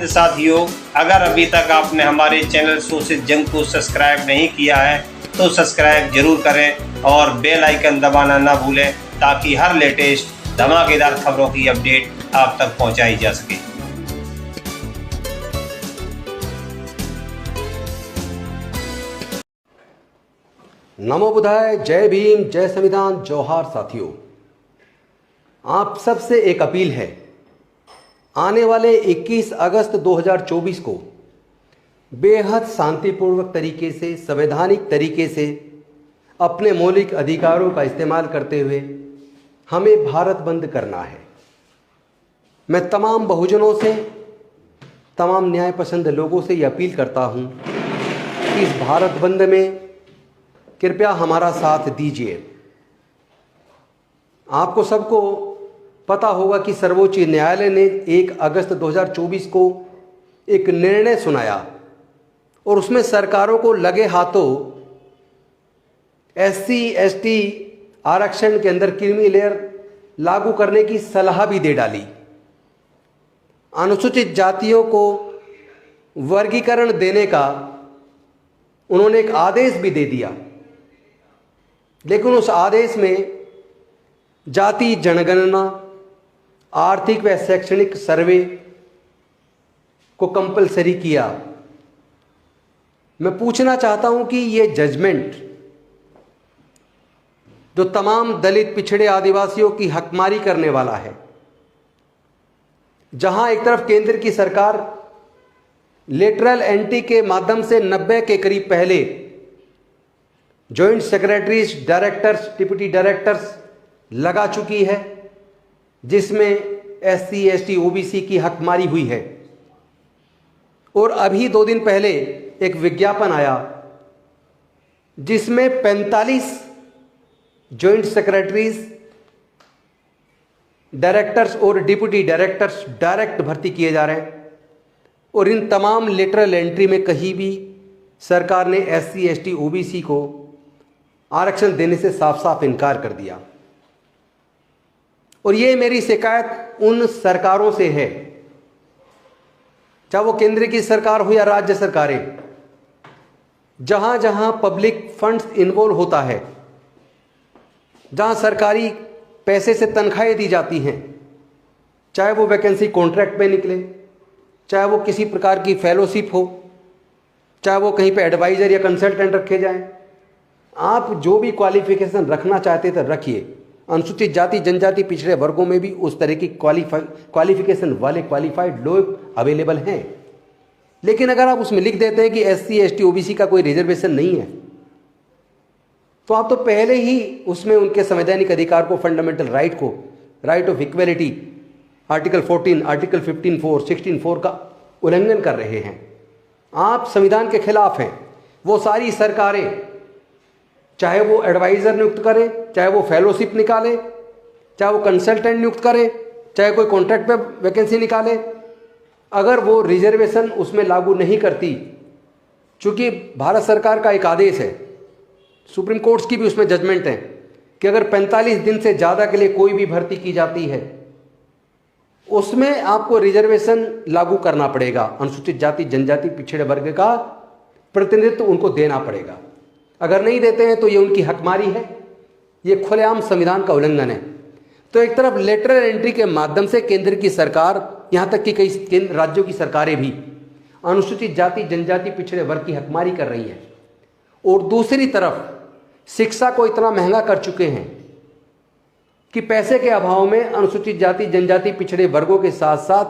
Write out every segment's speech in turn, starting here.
साथियों, अगर अभी तक आपने हमारे चैनल सोशल जंग को सब्सक्राइब नहीं किया है तो सब्सक्राइब जरूर करें और बेल आइकन दबाना ना भूलें ताकि हर लेटेस्ट धमाकेदार खबरों की अपडेट आप तक पहुंचाई जा सके। नमो बुद्धाय, जय भीम, जय संविधान, जोहार साथियों। आप सबसे एक अपील है, आने वाले 21 अगस्त 2024 को बेहद शांतिपूर्वक तरीके से, संवैधानिक तरीके से अपने मौलिक अधिकारों का इस्तेमाल करते हुए हमें भारत बंद करना है। मैं तमाम बहुजनों से, तमाम न्याय पसंद लोगों से ये अपील करता हूँ कि इस भारत बंद में कृपया हमारा साथ दीजिए। आपको सबको पता होगा कि सर्वोच्च न्यायालय ने 1 अगस्त 2024 को एक निर्णय सुनाया और उसमें सरकारों को लगे हाथों SC ST आरक्षण के अंदर क्रीमी लेयर लागू करने की सलाह भी दे डाली। अनुसूचित जातियों को वर्गीकरण देने का उन्होंने एक आदेश भी दे दिया, लेकिन उस आदेश में जाति जनगणना, आर्थिक व शैक्षणिक सर्वे को कंपलसरी किया। मैं पूछना चाहता हूं कि ये जजमेंट जो तमाम दलित, पिछड़े, आदिवासियों की हकमारी करने वाला है, जहां एक तरफ केंद्र की सरकार लेटरल एंट्री के माध्यम से 90 के करीब पहले joint secretaries, directors, deputy directors लगा चुकी है, जिसमें SC ST OBC की हकमारी हुई है। और अभी 2 दिन पहले एक विज्ञापन आया जिसमें 45 जॉइंट सेक्रेटरीज, डायरेक्टर्स और डिप्टी डायरेक्टर्स डायरेक्ट भर्ती किए जा रहे हैं और इन तमाम लेटरल एंट्री में कहीं भी सरकार ने SC ST OBC को आरक्षण देने से साफ साफ इनकार कर दिया। और ये मेरी शिकायत उन सरकारों से है, चाहे वो केंद्र की सरकार हो या राज्य सरकारें, जहां जहां पब्लिक फंड्स इन्वॉल्व होता है, जहां सरकारी पैसे से तनख्वाहें दी जाती हैं, चाहे वो वैकेंसी कॉन्ट्रैक्ट में निकले, चाहे वो किसी प्रकार की फेलोशिप हो, चाहे वो कहीं पे एडवाइजर या कंसल्टेंट रखे जाएं, आप जो भी क्वालिफिकेशन रखना चाहते थे रखिए। अनुसूचित जाति, जनजाति, पिछड़े वर्गों में भी उस तरह की क्वालिफिकेशन वाले क्वालिफाइड लोग अवेलेबल हैं। लेकिन अगर आप उसमें लिख देते हैं कि SC ST OBC का कोई रिजर्वेशन नहीं है, तो आप तो पहले ही उसमें उनके संवैधानिक अधिकार को, फंडामेंटल राइट को, right of equality, article 14, article 15(4), 16(4) का उल्लंघन कर रहे हैं। आप संविधान के खिलाफ हैं। वो सारी सरकारें, चाहे वो एडवाइजर नियुक्त करे, चाहे वो फेलोशिप निकाले, चाहे वो कंसल्टेंट नियुक्त करे, चाहे कोई कॉन्ट्रैक्ट पे वैकेंसी निकाले, अगर वो रिजर्वेशन उसमें लागू नहीं करती, चूंकि भारत सरकार का एक आदेश है, सुप्रीम कोर्ट की भी उसमें जजमेंट है कि अगर 45 दिन से ज़्यादा के लिए कोई भी भर्ती की जाती है, उसमें आपको रिजर्वेशन लागू करना पड़ेगा। अनुसूचित जाति, जनजाति, पिछड़े वर्ग का प्रतिनिधित्व उनको देना पड़ेगा। अगर नहीं देते हैं तो ये उनकी हकमारी है, ये खुलेआम संविधान का उल्लंघन है। तो एक तरफ लेटरल एंट्री के माध्यम से केंद्र की सरकार, यहाँ तक कि कई केंद्र राज्यों की सरकारें भी अनुसूचित जाति, जनजाति, पिछड़े वर्ग की हकमारी कर रही हैं, और दूसरी तरफ शिक्षा को इतना महंगा कर चुके हैं कि पैसे के अभाव में अनुसूचित जाति, जनजाति, पिछड़े वर्गों के साथ साथ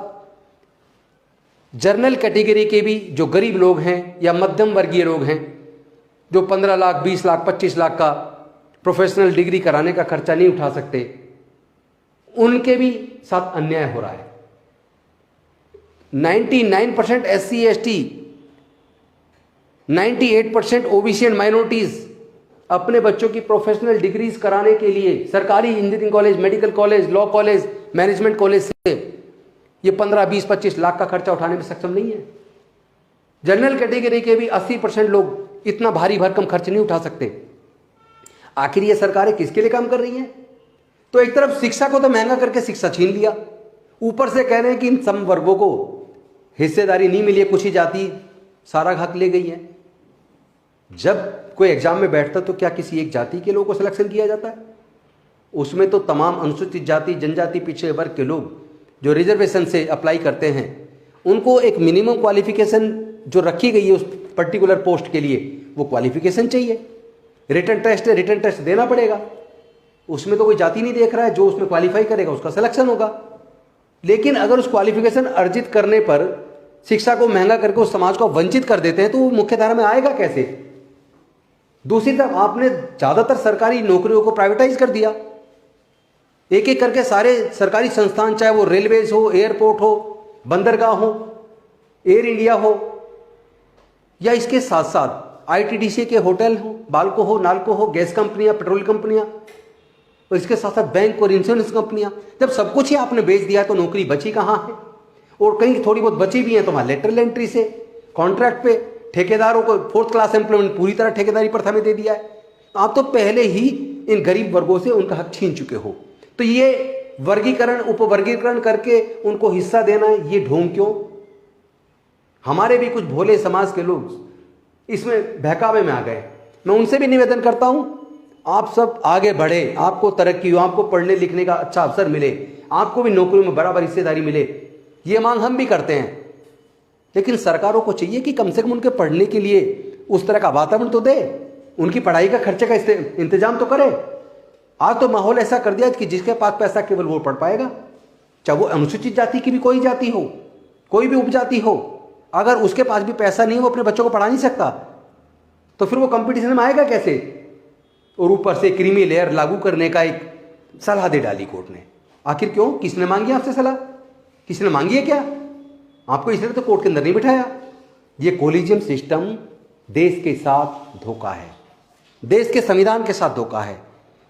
जनरल कैटेगरी के भी जो गरीब लोग हैं या मध्यम वर्गीय लोग हैं, जो 15 लाख, 20 लाख, 25 लाख का प्रोफेशनल डिग्री कराने का खर्चा नहीं उठा सकते, उनके भी साथ अन्याय हो रहा है। 99% SC ST, 98% OBC and minorities अपने बच्चों की प्रोफेशनल डिग्रीज कराने के लिए सरकारी engineering college, medical college, law college, management college से ये 15, 20, 25 लाख का खर्चा उठाने में सक्षम नहीं है। जनरल कैटेगरी के भी 80% लोग इतना भारी भरकम खर्च नहीं उठा सकते। आखिर ये सरकारें किसके लिए काम कर रही हैं? तो एक तरफ शिक्षा को तो महंगा करके शिक्षा छीन लिया, ऊपर से कह रहे हैं कि इन सम वर्गों को हिस्सेदारी नहीं मिली है, कुछ ही जाति सारा हक ले गई है। जब कोई एग्जाम में बैठता तो क्या किसी एक जाति के लोगों को सिलेक्शन किया जाता है? उसमें तो तमाम अनुसूचित जाति, जनजाति, पिछड़े वर्ग के लोग जो रिजर्वेशन से अप्लाई करते हैं उनको एक मिनिमम क्वालिफिकेशन जो रखी गई है उस पर्टिकुलर पोस्ट के लिए, वो क्वालिफिकेशन चाहिए। रिटन टेस्ट है, रिटन टेस्ट देना पड़ेगा। उसमें तो कोई जाति नहीं देख रहा है, जो उसमें क्वालिफाई करेगा उसका सिलेक्शन होगा। लेकिन अगर उस क्वालिफिकेशन अर्जित करने पर शिक्षा को महंगा करके उस समाज को वंचित कर देते हैं तो वो मुख्य धारा में आएगा कैसे? दूसरी तरफ आपने ज्यादातर सरकारी नौकरियों को प्राइवेटाइज कर दिया। एक एक करके सारे सरकारी संस्थान, चाहे वो रेलवेज हो, एयरपोर्ट हो, बंदरगाह हो, एयर इंडिया हो, या इसके साथ साथ आईटीडीसी के होटल हो, बाल्को हो, नाल्को हो, गैस कंपनियां, पेट्रोल कंपनियां, और इसके साथ साथ बैंक और इंश्योरेंस कंपनियां, जब सब कुछ ही आपने बेच दिया तो नौकरी बची कहां है? और कहीं थोड़ी बहुत बची भी है तो वहां लेटरल एंट्री से, कॉन्ट्रैक्ट पे, ठेकेदारों को फोर्थ क्लास एम्प्लॉयमेंट पूरी तरह ठेकेदारी प्रथा में दे दिया है। आप तो पहले ही इन गरीब वर्गों से उनका हक छीन चुके हो। तो ये वर्गीकरण, उपवर्गीकरण करके उनको हिस्सा देना, ये ढोंग क्यों? हमारे भी कुछ भोले समाज के लोग इसमें बहकावे में आ गए। मैं उनसे भी निवेदन करता हूं, आप सब आगे बढ़े, आपको तरक्की हो, आपको पढ़ने लिखने का अच्छा अवसर मिले, आपको भी नौकरियों में बराबर हिस्सेदारी मिले, ये मांग हम भी करते हैं। लेकिन सरकारों को चाहिए कि कम से कम उनके पढ़ने के लिए उस तरह का वातावरण तो दे, उनकी पढ़ाई का खर्चे का इंतजाम तो करे। आज तो माहौल ऐसा कर दिया कि जिसके पास पैसा केवल वो पढ़ पाएगा, चाहे वो अनुसूचित जाति की भी कोई जाति हो, कोई भी उपजाति हो, अगर उसके पास भी पैसा नहीं, वो अपने बच्चों को पढ़ा नहीं सकता, तो फिर वो कंपटीशन में आएगा कैसे? और ऊपर से क्रीमी लेयर लागू करने का एक सलाह दे डाली कोर्ट ने। आखिर क्यों? किसने मांगी आपसे सलाह? किसने मांगी है क्या? आपको इसलिए तो कोर्ट के अंदर नहीं बिठाया। ये कोलिजियम सिस्टम देश के साथ धोखा है, देश के संविधान के साथ धोखा है।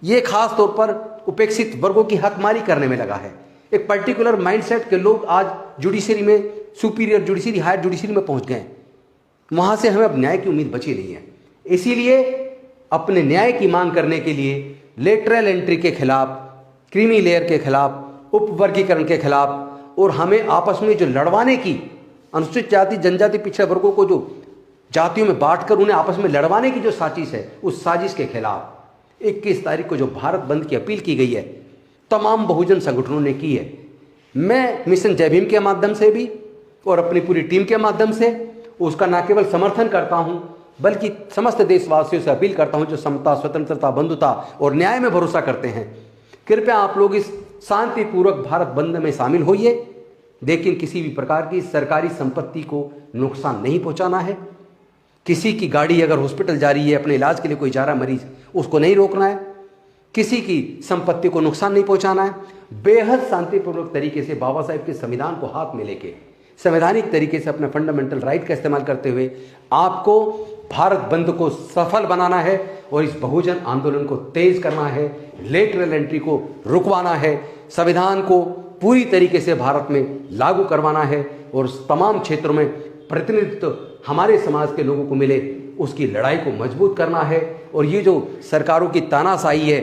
ये खास तौर पर उपेक्षित वर्गों की हकमारी करने में लगा है। एक पर्टिकुलर माइंडसेट के लोग आज जुडिशरी में, सुपीरियर जुडिशरी, हायर जुडिशरी में पहुंच गए। वहां से हमें अब न्याय की उम्मीद बची नहीं है। इसीलिए अपने न्याय की मांग करने के लिए लेटरल एंट्री के खिलाफ, क्रीमी लेयर के खिलाफ, उपवर्गीकरण के खिलाफ, और हमें आपस में जो लड़वाने की, अनुसूचित जाति, जनजाति, पिछड़े वर्गों को जो जातियों में बांटकर उन्हें आपस में लड़वाने की जो साजिश है, उस साजिश के खिलाफ 21 तारीख को जो भारत बंद की अपील की गई है, तमाम बहुजन संगठनों ने की है। मैं मिशन जय भीम के माध्यम से भी और अपनी पूरी टीम के माध्यम से उसका न केवल समर्थन करता हूं, बल्कि समस्त देशवासियों से अपील करता हूं जो समता, स्वतंत्रता, बंधुता और न्याय में भरोसा करते हैं, कृपया आप लोग इस शांतिपूर्वक भारत बंद में शामिल होइए। लेकिन किसी भी प्रकार की सरकारी संपत्ति को नुकसान नहीं पहुंचाना है। किसी की गाड़ी अगर हॉस्पिटल जा रही है, अपने इलाज के लिए कोई जा रहा मरीज, उसको नहीं रोकना है। किसी की संपत्ति को नुकसान नहीं पहुंचाना है। बेहद शांतिपूर्वक तरीके से बाबा साहेब के संविधान को हाथ में लेके, संवैधानिक तरीके से अपने फंडामेंटल राइट का इस्तेमाल करते हुए आपको भारत बंद को सफल बनाना है और इस बहुजन आंदोलन को तेज करना है, लेटरल एंट्री को रुकवाना है, संविधान को पूरी तरीके से भारत में लागू करवाना है और तमाम क्षेत्रों में प्रतिनिधित्व हमारे समाज के लोगों को मिले, उसकी लड़ाई को मजबूत करना है। और ये जो सरकारों की तानाशाही है,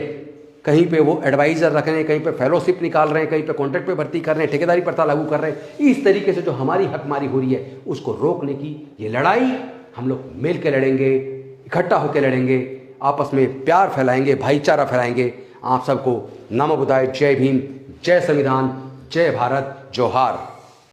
कहीं पे वो एडवाइजर रख रहे हैं, कहीं पे फेलोशिप निकाल रहे हैं, कहीं पे कॉन्ट्रैक्ट पे भर्ती कर रहे हैं, ठेकेदारी प्रथा लागू कर रहे हैं, इस तरीके से जो हमारी हकमारी हो रही है उसको रोकने की ये लड़ाई हम लोग मिल के लड़ेंगे, इकट्ठा होकर लड़ेंगे, आपस में प्यार फैलाएंगे, भाईचारा फैलाएंगे। आप सबको नमो बुद्धाय, जय भीम, जय संविधान, जय भारत, जोहार।